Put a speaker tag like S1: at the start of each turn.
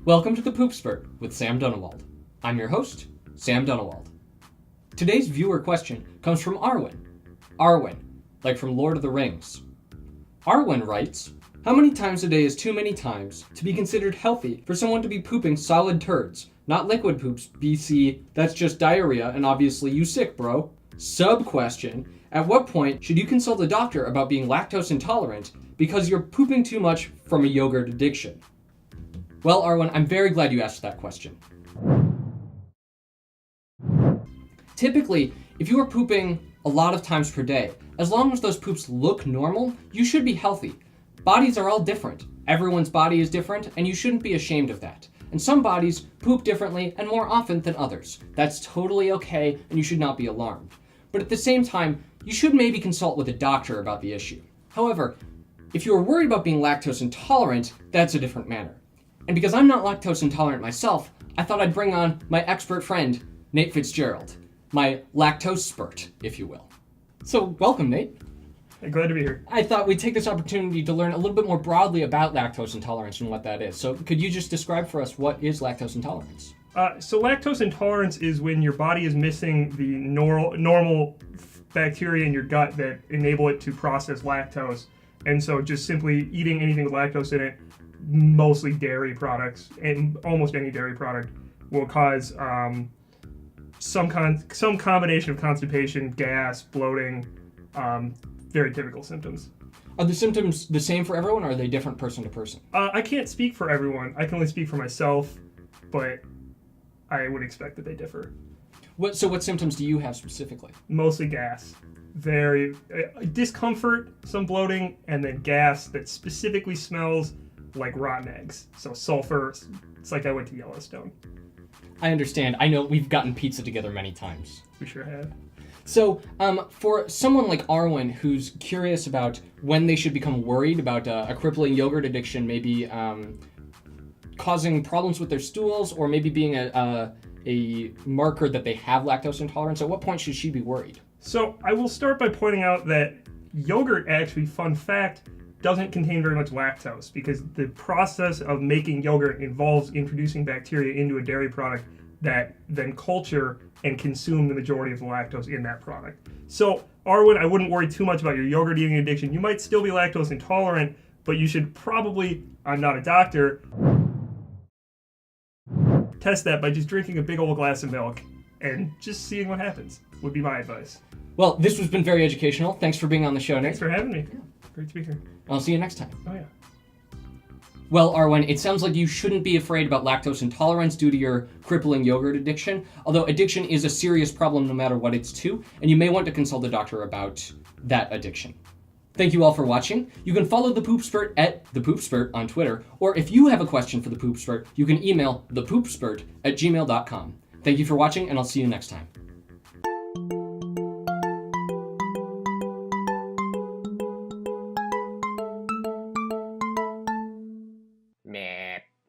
S1: Welcome to the Poopspert with Sam Dunnewold. I'm your host, Sam Dunnewold. Today's viewer question comes from Arwen. Arwen, like from Lord of the Rings. Arwen writes, how many times a day is too many times to be considered healthy for someone to be pooping solid turds, not liquid poops, BC, that's just diarrhea and obviously you sick, bro. Sub-question, at what point should you consult a doctor about being lactose intolerant because you're pooping too much from a yogurt addiction? Well, Arwen, I'm very glad you asked that question. Typically, if you are pooping a lot of times per day, as long as those poops look normal, you should be healthy. Bodies are all different. Everyone's body is different, and you shouldn't be ashamed of that. And some bodies poop differently and more often than others. That's totally okay, and you should not be alarmed. But at the same time, you should maybe consult with a doctor about the issue. However, if you are worried about being lactose intolerant, that's a different matter. And because I'm not lactose intolerant myself, I thought I'd bring on my expert friend, Nate Fitzgerald. My Lactospert, if you will. So, welcome, Nate.
S2: Glad to be here.
S1: I thought we'd take this opportunity to learn a little bit more broadly about lactose intolerance and what that is. So, could you just describe for us what is lactose intolerance?
S2: So lactose intolerance is when your body is missing the normal bacteria in your gut that enable it to process lactose. And so just simply eating anything with lactose in it, mostly dairy products, and almost any dairy product, will cause some combination of constipation, gas, bloating, very typical symptoms.
S1: Are the symptoms the same for everyone, or are they different person to person?
S2: I can't speak for everyone. I can only speak for myself, but I would expect that they differ.
S1: What symptoms do you have specifically?
S2: Mostly gas. Very discomfort, some bloating, and then gas that specifically smells like rotten eggs. So sulfur, it's like I went to Yellowstone.
S1: I understand. I know we've gotten pizza together many times.
S2: We sure have.
S1: So, for someone like Arwen who's curious about when they should become worried about a crippling yogurt addiction, maybe causing problems with their stools, or maybe being a marker that they have lactose intolerance, at what point should she be worried?
S2: So, I will start by pointing out that yogurt, actually, fun fact, doesn't contain very much lactose because the process of making yogurt involves introducing bacteria into a dairy product that then culture and consume the majority of the lactose in that product. So, Arwen, I wouldn't worry too much about your yogurt eating addiction. You might still be lactose intolerant, but you should probably, I'm not a doctor, test that by just drinking a big old glass of milk and just seeing what happens would be my advice.
S1: Well, this has been very educational. Thanks for being on the show, Nate.
S2: Thanks for having me. Yeah. Great to be here.
S1: I'll see you next time.
S2: Oh, yeah.
S1: Well, Arwen, it sounds like you shouldn't be afraid about lactose intolerance due to your crippling yogurt addiction, although addiction is a serious problem no matter what it's to, and you may want to consult a doctor about that addiction. Thank you all for watching. You can follow the Poopspert at the Poopspert on Twitter, or if you have a question for the Poopspert, you can email thepoopspert@gmail.com. Thank you for watching, and I'll see you next time.